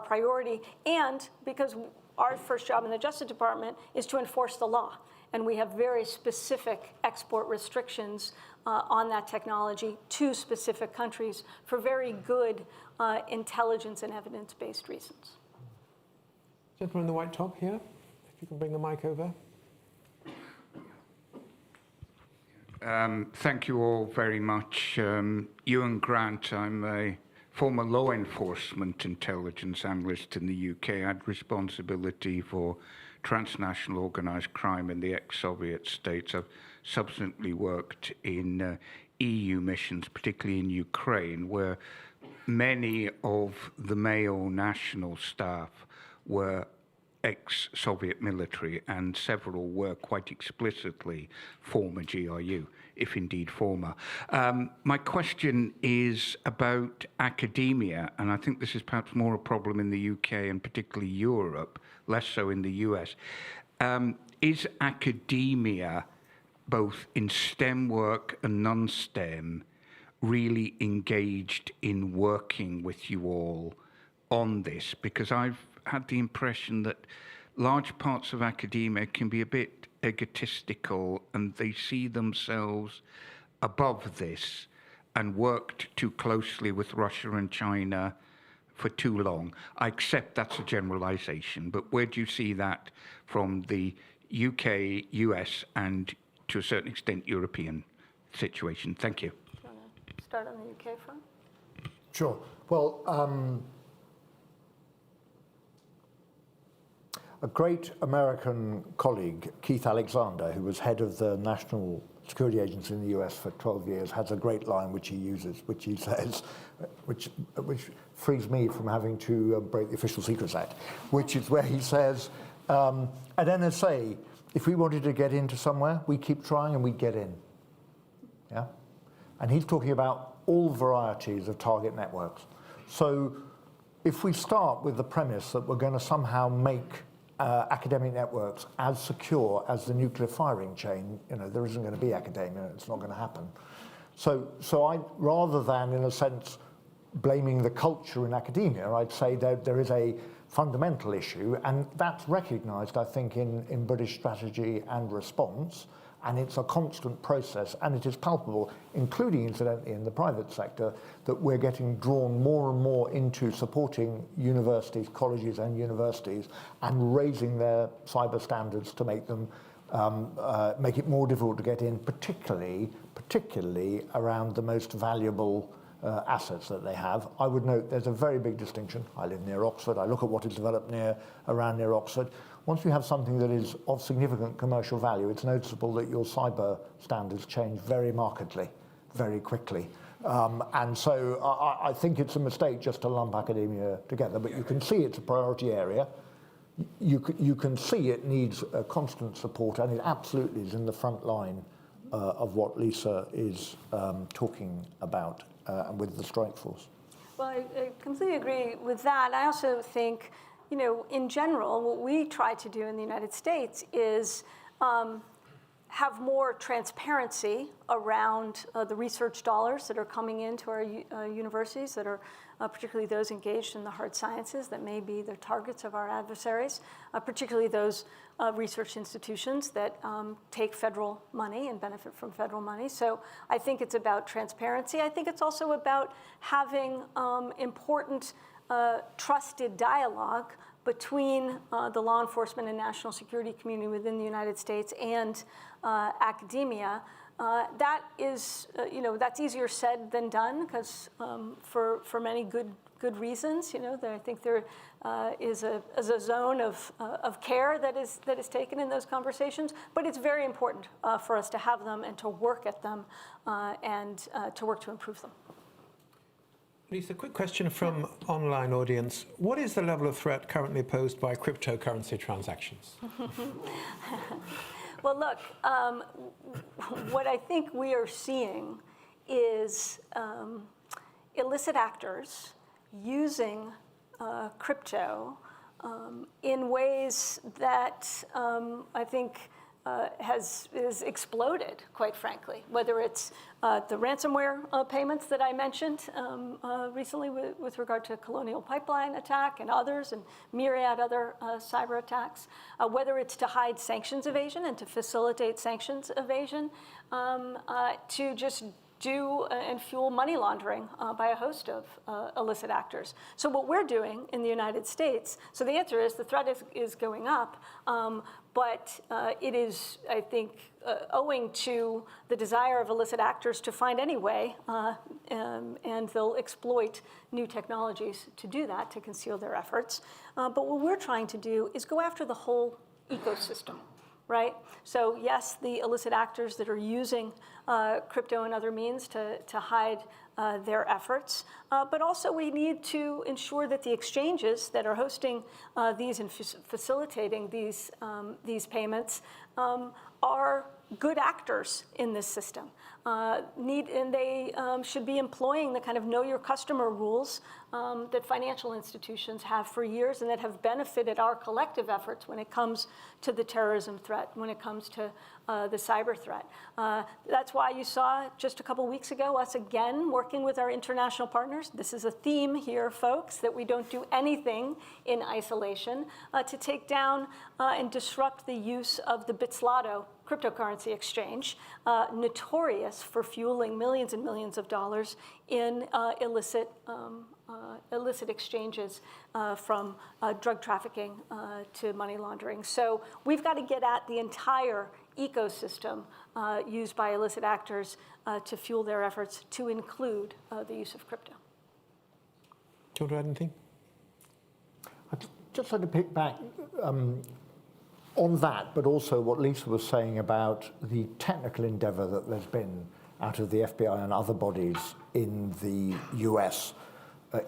priority, and because our first job in the Justice Department is to enforce the law. And we have very specific export restrictions on that technology to specific countries for very good intelligence and evidence-based reasons. Gentleman in the white top here, if you can bring the mic over. Thank you all very much. Ewan Grant, I'm a former law enforcement intelligence analyst in the UK. I had responsibility for transnational organized crime in the ex-Soviet states. I've subsequently worked in EU missions, particularly in Ukraine, where many of the male national staff were ex-Soviet military, and several were quite explicitly former GRU, if indeed former. My question is about academia, and I think this is perhaps more a problem in the UK and particularly Europe, less so in the US. Is academia, both in STEM work and non-STEM, really engaged in working with you all on this? Because I've had the impression that large parts of academia can be a bit egotistical, and they see themselves above this and worked too closely with Russia and China for too long. I accept that's a generalization, but where do you see that from the UK, US, and to a certain extent European situation? Thank you. Do you want to start on the UK front? Sure. Well, a great American colleague, Keith Alexander, who was head of the National Security Agency in the US for 12 years, has a great line which he uses, which he says, which frees me from having to break the Official Secrets Act, which is where he says, at NSA, if we wanted to get into somewhere, we keep trying and we get in. Yeah? And he's talking about all varieties of target networks. So if we start with the premise that we're going to somehow make academic networks as secure as the nuclear firing chain, there isn't going to be academia, it's not going to happen. So I, rather than, in a sense, blaming the culture in academia, I'd say that there is a fundamental issue, and that's recognized, I think, in British strategy and response, and it's a constant process, and it is palpable, including, incidentally, in the private sector, that we're getting drawn more and more into supporting universities, colleges and universities, and raising their cyber standards to make them make it more difficult to get in, particularly around the most valuable assets that they have. I would note there's a very big distinction. I live near Oxford. I look at what is developed around near Oxford. Once you have something that is of significant commercial value, it's noticeable that your cyber standards change very markedly, very quickly. And so I think it's a mistake just to lump academia together, but you can see it's a priority area. You can see it needs constant support, and it absolutely is in the front line of what Lisa is talking about with the strike force. Well, I completely agree with that. I also think, in general, what we try to do in the United States is have more transparency around the research dollars that are coming into our universities, that are particularly those engaged in the hard sciences that may be the targets of our adversaries, particularly those research institutions that take federal money and benefit from federal money. So I think it's about transparency. I think it's also about having important trusted dialogue between the law enforcement and national security community within the United States and academia. That is, that's easier said than done, because for many good reasons, I think there is a zone of care that is taken in those conversations. But it's very important for us to have them and to work at them and to work to improve them. Lisa, quick question from online audience. What is the level of threat currently posed by cryptocurrency transactions? Well, look, what I think we are seeing is illicit actors using crypto in ways that I think is exploded, quite frankly, whether it's the ransomware payments that I mentioned recently with regard to Colonial Pipeline attack and others, and myriad other cyber attacks, whether it's to hide sanctions evasion and to facilitate sanctions evasion, to just do and fuel money laundering by a host of illicit actors. So what we're doing in the United States, so the answer is the threat is going up, but it is, I think, owing to the desire of illicit actors to find any way, and they'll exploit new technologies to do that, to conceal their efforts. But what we're trying to do is go after the whole ecosystem. Right? So yes, the illicit actors that are using crypto and other means to hide their efforts, but also we need to ensure that the exchanges that are hosting these and facilitating these payments are good actors in this system. And they should be employing the kind of know your customer rules that financial institutions have for years and that have benefited our collective efforts when it comes to the terrorism threat, when it comes to the cyber threat. That's why you saw just a couple weeks ago us again working with our international partners. This is a theme here, folks, that we don't do anything in isolation to take down and disrupt the use of the Bitslotto cryptocurrency exchange, notorious for fueling millions and millions of dollars in illicit exchanges from drug trafficking to money laundering. So we've got to get at the entire ecosystem used by illicit actors to fuel their efforts, to include the use of crypto. Do you want to add anything? I'd just like to pick back on that, but also what Lisa was saying about the technical endeavor that there's been out of the FBI and other bodies in the US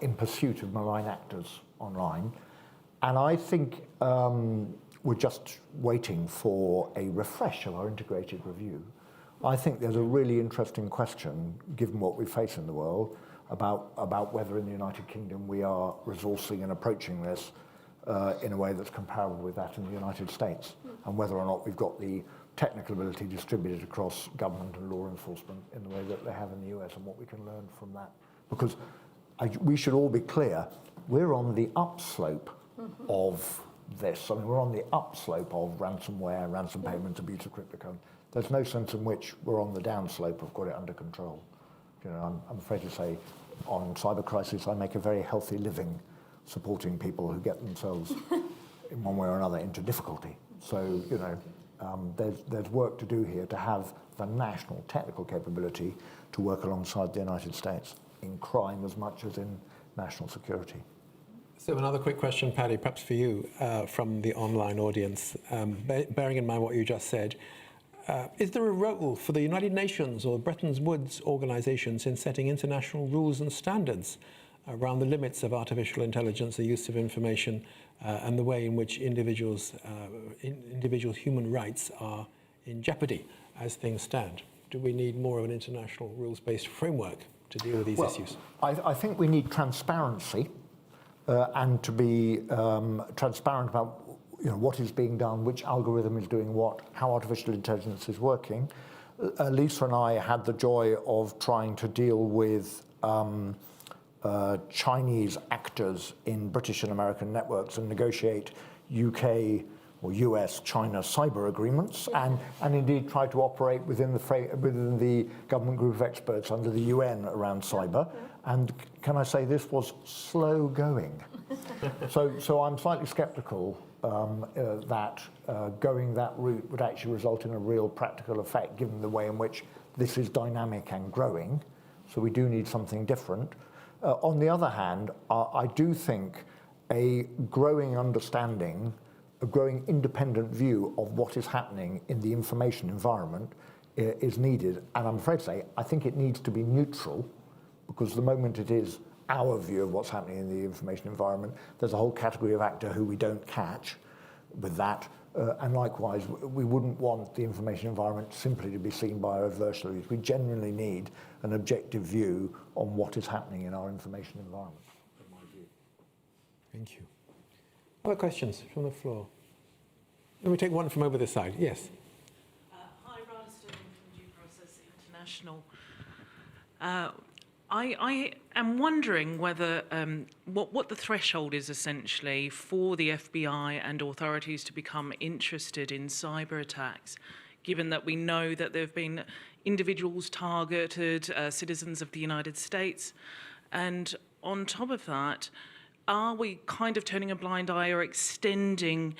in pursuit of malign actors online. And I think we're just waiting for a refresh of our integrated review. I think there's a really interesting question, given what we face in the world, about whether in the United Kingdom we are resourcing and approaching this in a way that's comparable with that in the United States, and whether or not we've got the technical ability distributed across government and law enforcement in the way that they have in the US, and what we can learn from that. Because we should all be clear, we're on the upslope of this. I mean, we're on the upslope of ransomware, ransom payments, abuse of cryptocurrency. There's no sense in which we're on the downslope of got it under control. You know, I'm afraid to say, on cyber crisis, I make a very healthy living supporting people who get themselves in one way or another into difficulty. So, you know, there's work to do here to have the national technical capability to work alongside the United States in crime as much as in national security. So another quick question, Paddy, perhaps for you, from the online audience. Bearing in mind what you just said, is there a role for the United Nations or Bretton Woods organizations in setting international rules and standards around the limits of artificial intelligence, the use of information, and the way in which individual human rights are in jeopardy as things stand? Do we need more of an international rules-based framework to deal with these issues? I think we need transparency and to be transparent about what is being done, which algorithm is doing what, how artificial intelligence is working. Lisa and I had the joy of trying to deal with Chinese actors in British and American networks and negotiate UK or US China cyber agreements, and indeed try to operate within the government group of experts under the UN around cyber. And can I say this was slow going? So I'm slightly skeptical that going that route would actually result in a real practical effect, given the way in which this is dynamic and growing. So we do need something different. On the other hand, I do think a growing understanding, a growing independent view of what is happening in the information environment is needed. And I'm afraid to say, I think it needs to be neutral, because the moment it is our view of what's happening in the information environment, there's a whole category of actor who we don't catch with that. And likewise, we wouldn't want the information environment simply to be seen by our adversaries. We genuinely need an objective view on what is happening in our information environment, in my view. Thank you. Other questions from the floor? Let me take one from over this side. Yes. Hi, Rada Sterling from Due Process International. I am wondering whether what the threshold is essentially for the FBI and authorities to become interested in cyber attacks, given that we know that there have been individuals targeted, citizens of the United States. And on top of that, are we kind of turning a blind eye or extending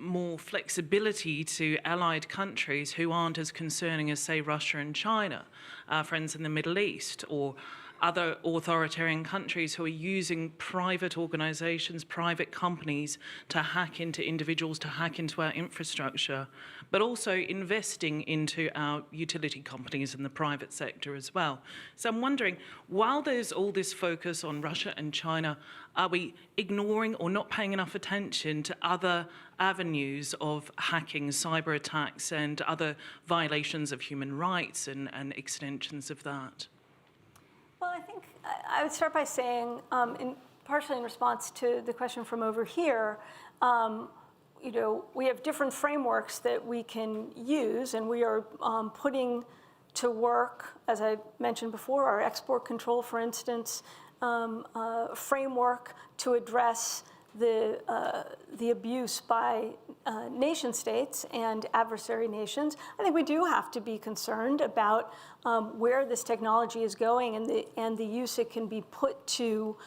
more flexibility to allied countries who aren't as concerning as, say, Russia and China, our friends in the Middle East, or other authoritarian countries who are using private organizations, private companies to hack into individuals, to hack into our infrastructure, but also investing into our utility companies in the private sector as well. So I'm wondering, while there's all this focus on Russia and China, are we ignoring or not paying enough attention to other avenues of hacking, cyber attacks, and other violations of human rights and extensions of that? Well, I think I would start by saying, partially in response to the question from over here, we have different frameworks that we can use, and we are putting to work, as I mentioned before, our export control, for instance, framework to address the abuse by nation states and adversary nations. I think we do have to be concerned about where this technology is going and the use it can be put to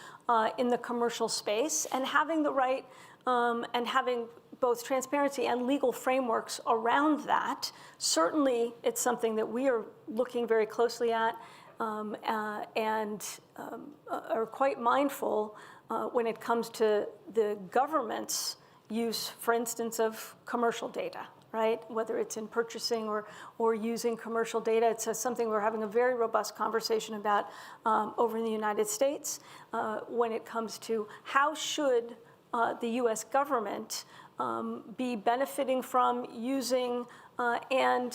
in the commercial space, and having the right and having both transparency and legal frameworks around that. Certainly, it's something that we are looking very closely at and are quite mindful when it comes to the government's use, for instance, of commercial data, right? Whether it's in purchasing or using commercial data, it's something we're having a very robust conversation about over in the United States when it comes to how should the US government be benefiting from using and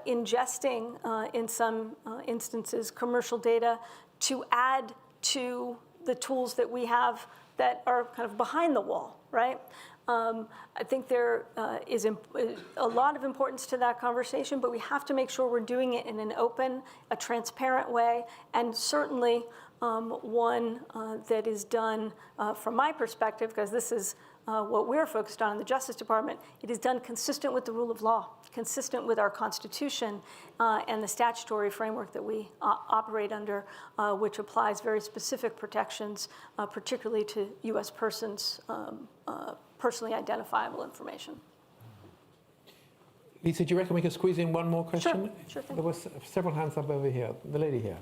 ingesting, in some instances, commercial data to add to the tools that we have that are kind of behind the wall, right? I think there is a lot of importance to that conversation, but we have to make sure we're doing it in an open, a transparent way, and certainly one that is done, from my perspective, because this is what we're focused on in the Justice Department, it is done consistent with the rule of law, consistent with our Constitution and the statutory framework that we operate under, which applies very specific protections, particularly to U.S. persons, personally identifiable information. Lisa, do you reckon we can squeeze in one more question? Sure thing. There were several hands up over here. The lady here.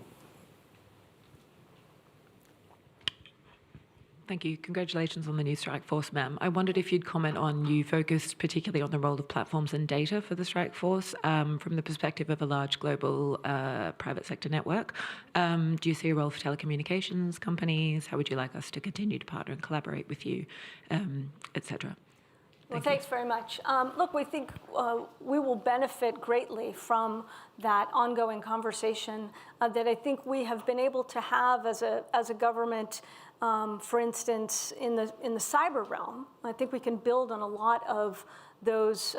Thank you. Congratulations on the new strike force, ma'am. I wondered if you'd comment on, you focused particularly on the role of platforms and data for the strike force from the perspective of a large global private sector network. Do you see a role for telecommunications companies? How would you like us to continue to partner and collaborate with you, et cetera? Well, thanks very much. Look, we think we will benefit greatly from that ongoing conversation that I think we have been able to have as a government. For instance, in the cyber realm, I think we can build on a lot of those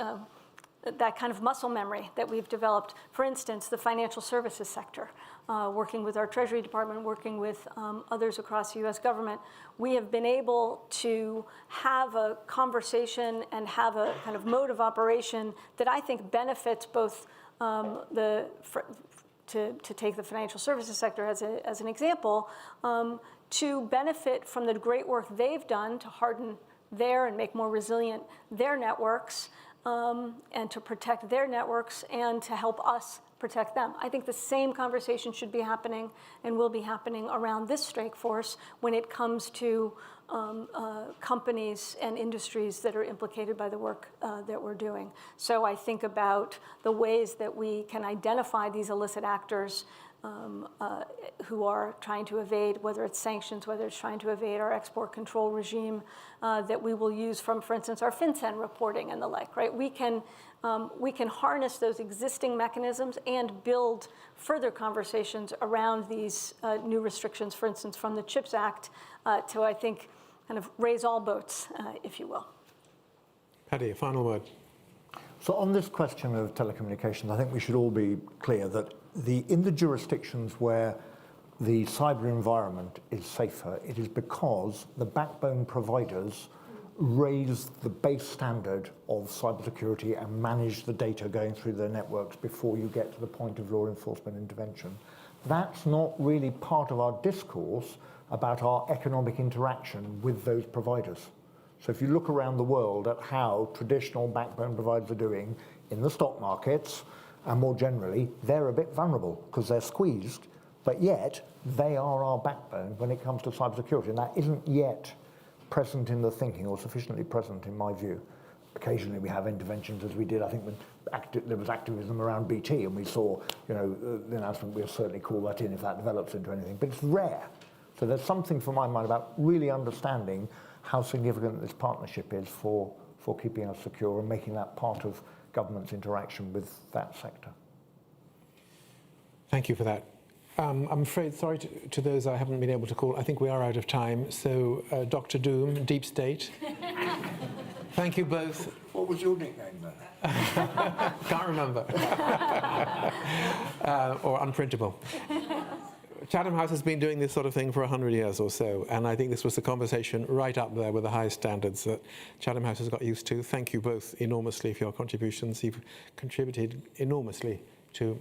that kind of muscle memory that we've developed. For instance, the financial services sector, working with our Treasury Department, working with others across the U.S. government, we have been able to have a conversation and have a kind of mode of operation that I think benefits both to take the financial services sector as an example, to benefit from the great work they've done to harden their and make more resilient their networks, and to protect their networks and to help us protect them. I think the same conversation should be happening and will be happening around this strike force when it comes to companies and industries that are implicated by the work that we're doing. So I think about the ways that we can identify these illicit actors who are trying to evade, whether it's sanctions, whether it's trying to evade our export control regime that we will use from, for instance, our FinCEN reporting and the like, right? We can harness those existing mechanisms and build further conversations around these new restrictions, for instance, from the CHIPS Act, to, I think, kind of raise all boats, if you will. Paddy, a final word. So on this question of telecommunications, I think we should all be clear that in the jurisdictions where the cyber environment is safer, it is because the backbone providers raise the base standard of cybersecurity and manage the data going through their networks before you get to the point of law enforcement intervention. That's not really part of our discourse about our economic interaction with those providers. So if you look around the world at how traditional backbone providers are doing in the stock markets, and more generally, they're a bit vulnerable because they're squeezed, but yet they are our backbone when it comes to cybersecurity, and that isn't yet present in the thinking or sufficiently present in my view. Occasionally we have interventions, as we did, I think, when there was activism around BT, and we saw, the announcement, we'll certainly call that in if that develops into anything, but it's rare. So there's something, for my mind, about really understanding how significant this partnership is for keeping us secure and making that part of government's interaction with that sector. Thank you for that. I'm afraid, sorry to those I haven't been able to call. I think we are out of time. So, Dr. Doom, Deep State. Thank you both. What was your nickname there? Can't remember. Or unprintable. Chatham House has been doing this sort of thing for 100 years or so, and I think this was a conversation right up there with the highest standards that Chatham House has got used to. Thank you both enormously for your contributions. You've contributed enormously to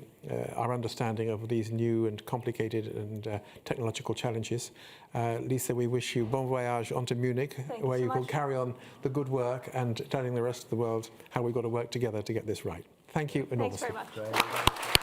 our understanding of these new and complicated and technological challenges. Lisa, we wish you bon voyage onto Munich, where you can carry on the good work and telling the rest of the world how we've got to work together to get this right. Thank you enormously. Thanks very much.